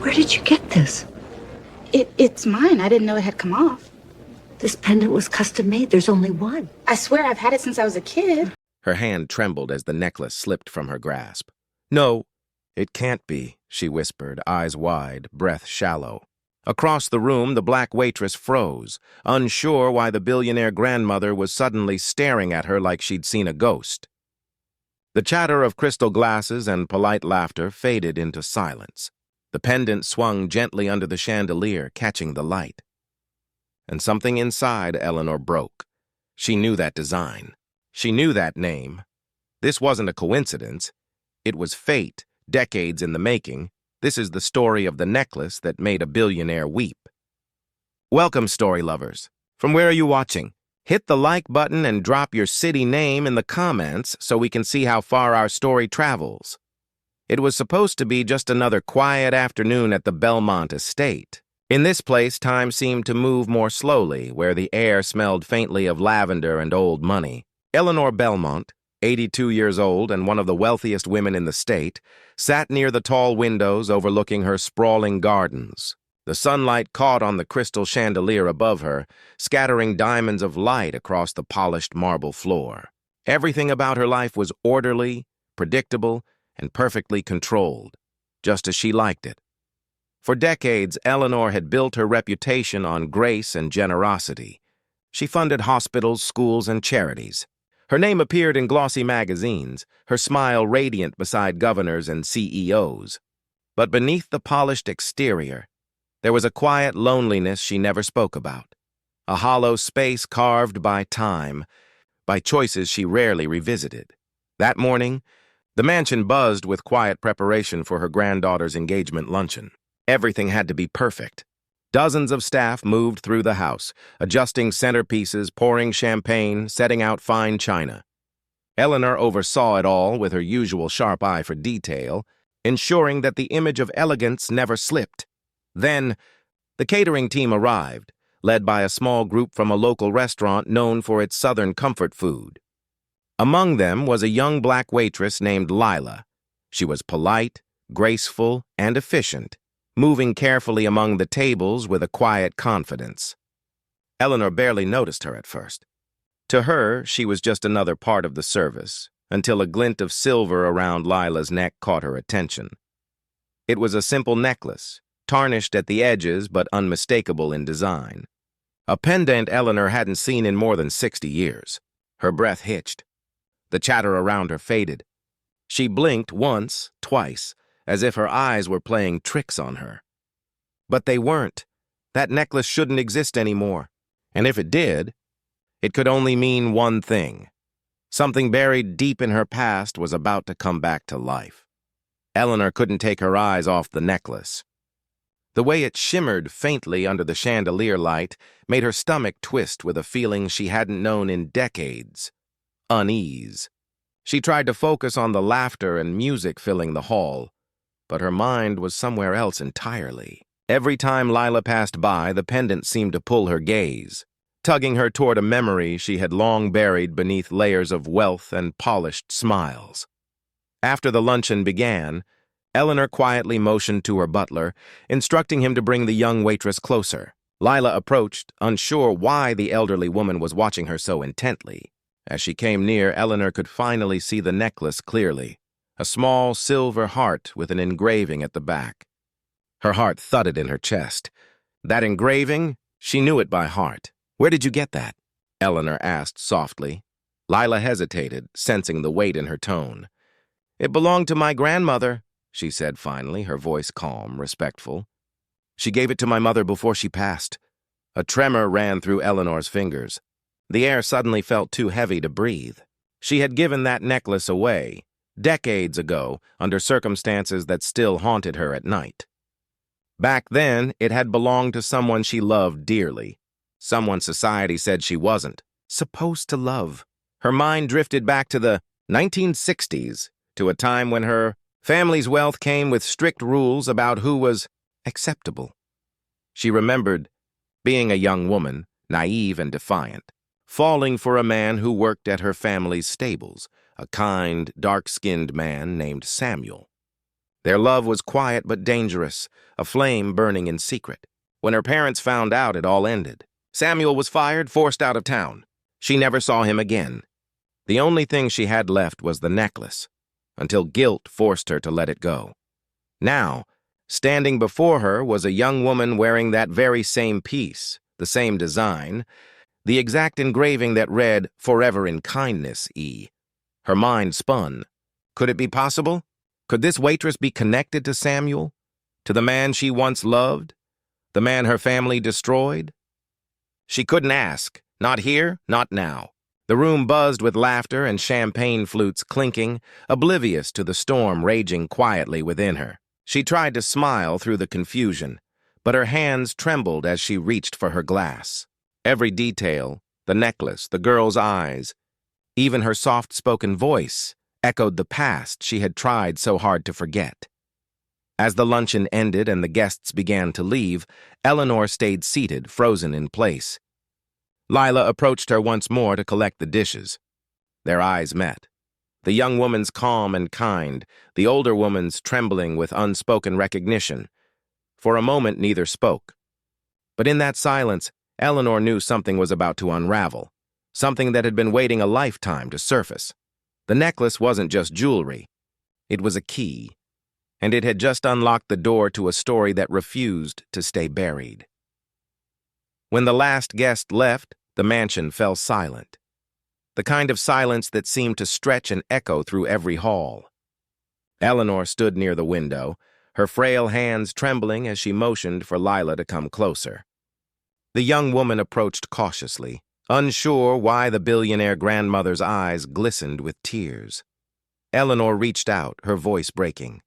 Where did you get this? It's mine. I didn't know it had come off. This pendant was custom made. There's only one. I swear I've had it since I was a kid. Her hand trembled as the necklace slipped from her grasp. "No, it can't be," she whispered, eyes wide, breath shallow. Across the room, the black waitress froze, unsure why the billionaire grandmother was suddenly staring at her like she'd seen a ghost. The chatter of crystal glasses and polite laughter faded into silence. The pendant swung gently under the chandelier, catching the light. And something inside Eleanor broke. She knew that design. She knew that name. This wasn't a coincidence. It was fate, decades in the making. This is the story of the necklace that made a billionaire weep. Welcome, story lovers. From where are you watching? Hit the like button and drop your city name in the comments so we can see how far our story travels. It was supposed to be just another quiet afternoon at the Belmont estate. In this place, time seemed to move more slowly, where the air smelled faintly of lavender and old money. Eleanor Belmont, 82 years old and one of the wealthiest women in the state, sat near the tall windows overlooking her sprawling gardens. The sunlight caught on the crystal chandelier above her, scattering diamonds of light across the polished marble floor. Everything about her life was orderly, predictable, and perfectly controlled, just as she liked it. For decades, Eleanor had built her reputation on grace and generosity. She funded hospitals, schools, and charities. Her name appeared in glossy magazines, her smile radiant beside governors and CEOs. But beneath the polished exterior, there was a quiet loneliness she never spoke about, a hollow space carved by time, by choices she rarely revisited. That morning, the mansion buzzed with quiet preparation for her granddaughter's engagement luncheon. Everything had to be perfect. Dozens of staff moved through the house, adjusting centerpieces, pouring champagne, setting out fine china. Eleanor oversaw it all with her usual sharp eye for detail, ensuring that the image of elegance never slipped. Then, the catering team arrived, led by a small group from a local restaurant known for its southern comfort food. Among them was a young black waitress named Lila. She was polite, graceful, and efficient, moving carefully among the tables with a quiet confidence. Eleanor barely noticed her at first. To her, she was just another part of the service, until a glint of silver around Lila's neck caught her attention. It was a simple necklace, tarnished at the edges but unmistakable in design. A pendant Eleanor hadn't seen in more than 60 years. Her breath hitched. The chatter around her faded. She blinked once, twice, as if her eyes were playing tricks on her. But they weren't. That necklace shouldn't exist anymore. And if it did, it could only mean one thing. Something buried deep in her past was about to come back to life. Eleanor couldn't take her eyes off the necklace. The way it shimmered faintly under the chandelier light made her stomach twist with a feeling she hadn't known in decades. Unease. She tried to focus on the laughter and music filling the hall, but her mind was somewhere else entirely. Every time Lila passed by, the pendant seemed to pull her gaze, tugging her toward a memory she had long buried beneath layers of wealth and polished smiles. After the luncheon began, Eleanor quietly motioned to her butler, instructing him to bring the young waitress closer. Lila approached, unsure why the elderly woman was watching her so intently. As she came near, Eleanor could finally see the necklace clearly, a small silver heart with an engraving at the back. Her heart thudded in her chest. That engraving? She knew it by heart. "Where did you get that?" Eleanor asked softly. Lila hesitated, sensing the weight in her tone. "It belonged to my grandmother," she said finally, her voice calm, respectful. "She gave it to my mother before she passed." A tremor ran through Eleanor's fingers. The air suddenly felt too heavy to breathe. She had given that necklace away, decades ago, under circumstances that still haunted her at night. Back then, it had belonged to someone she loved dearly, someone society said she wasn't supposed to love. Her mind drifted back to the 1960s, to a time when her family's wealth came with strict rules about who was acceptable. She remembered being a young woman, naive and defiant, falling for a man who worked at her family's stables, a kind, dark-skinned man named Samuel. Their love was quiet but dangerous, a flame burning in secret. When her parents found out, it all ended. Samuel was fired, forced out of town. She never saw him again. The only thing she had left was the necklace, until guilt forced her to let it go. Now, standing before her was a young woman wearing that very same piece, the same design, the exact engraving that read, "Forever in kindness, E." Her mind spun. Could it be possible? Could this waitress be connected to Samuel? To the man she once loved? The man her family destroyed? She couldn't ask. Not here, not now. The room buzzed with laughter and champagne flutes clinking, oblivious to the storm raging quietly within her. She tried to smile through the confusion, but her hands trembled as she reached for her glass. Every detail, the necklace, the girl's eyes, even her soft-spoken voice, echoed the past she had tried so hard to forget. As the luncheon ended and the guests began to leave, Eleanor stayed seated, frozen in place. Lila approached her once more to collect the dishes. Their eyes met. The young woman's calm and kind, the older woman's trembling with unspoken recognition. For a moment, neither spoke. But in that silence, Eleanor knew something was about to unravel, something that had been waiting a lifetime to surface. The necklace wasn't just jewelry. It was a key, and it had just unlocked the door to a story that refused to stay buried. When the last guest left, the mansion fell silent. The kind of silence that seemed to stretch and echo through every hall. Eleanor stood near the window, her frail hands trembling as she motioned for Lila to come closer. The young woman approached cautiously, unsure why the billionaire grandmother's eyes glistened with tears. Eleanor reached out, her voice breaking.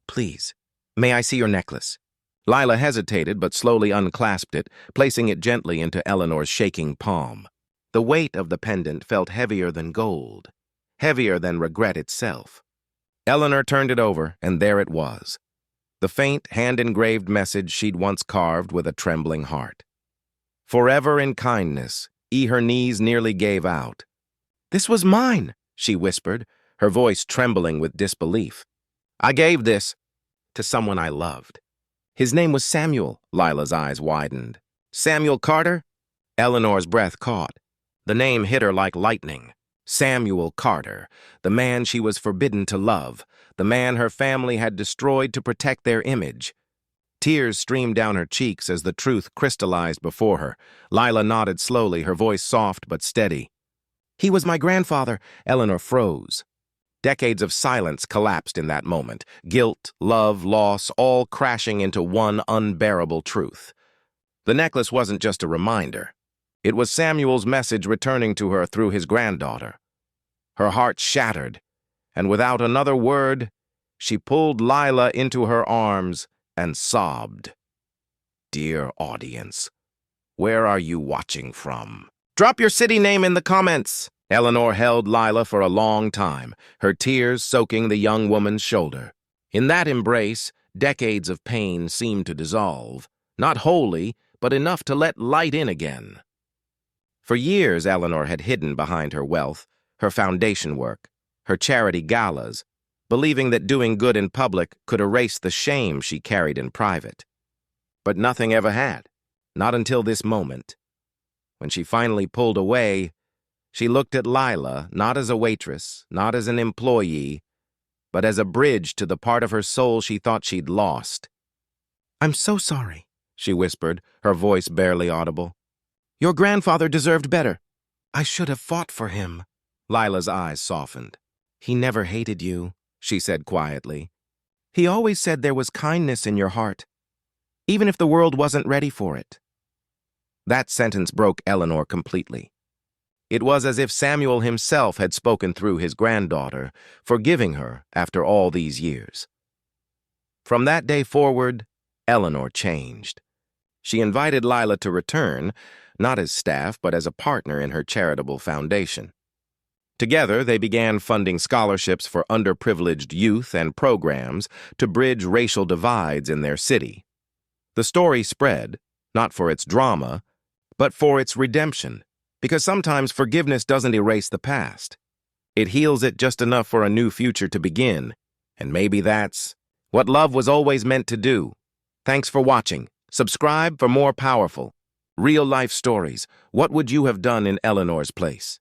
"Please, may I see your necklace?" Lila hesitated but slowly unclasped it, placing it gently into Eleanor's shaking palm. The weight of the pendant felt heavier than gold, heavier than regret itself. Eleanor turned it over, and there it was. The faint, hand-engraved message she'd once carved with a trembling heart. "Forever in kindness," her knees nearly gave out. "This was mine," she whispered, her voice trembling with disbelief. "I gave this to someone I loved." "His name was Samuel," Lila's eyes widened. "Samuel Carter?" Eleanor's breath caught. The name hit her like lightning. Samuel Carter, the man she was forbidden to love, the man her family had destroyed to protect their image. Tears streamed down her cheeks as the truth crystallized before her. Lila nodded slowly, her voice soft but steady. "He was my grandfather." Eleanor froze. Decades of silence collapsed in that moment, guilt, love, loss, all crashing into one unbearable truth. The necklace wasn't just a reminder. It was Samuel's message returning to her through his granddaughter. Her heart shattered, and without another word, she pulled Lila into her arms and sobbed. Dear audience, where are you watching from? Drop your city name in the comments. Eleanor held Lila for a long time, her tears soaking the young woman's shoulder. In that embrace, decades of pain seemed to dissolve, not wholly, but enough to let light in again. For years, Eleanor had hidden behind her wealth, her foundation work, her charity galas, believing that doing good in public could erase the shame she carried in private. But nothing ever had, not until this moment. When she finally pulled away, she looked at Lila not as a waitress, not as an employee, but as a bridge to the part of her soul she thought she'd lost. "I'm so sorry," she whispered, her voice barely audible. "Your grandfather deserved better." "I should have fought for him." Lila's eyes softened. "He never hated you," she said quietly. "He always said there was kindness in your heart, even if the world wasn't ready for it." That sentence broke Eleanor completely. It was as if Samuel himself had spoken through his granddaughter, forgiving her after all these years. From that day forward, Eleanor changed. She invited Lila to return, not as staff, but as a partner in her charitable foundation. Together, they began funding scholarships for underprivileged youth and programs to bridge racial divides in their city. The story spread, not for its drama, but for its redemption, because sometimes forgiveness doesn't erase the past. It heals it just enough for a new future to begin, and maybe that's what love was always meant to do. Thanks for watching. Subscribe for more powerful, real-life stories. What would you have done in Eleanor's place?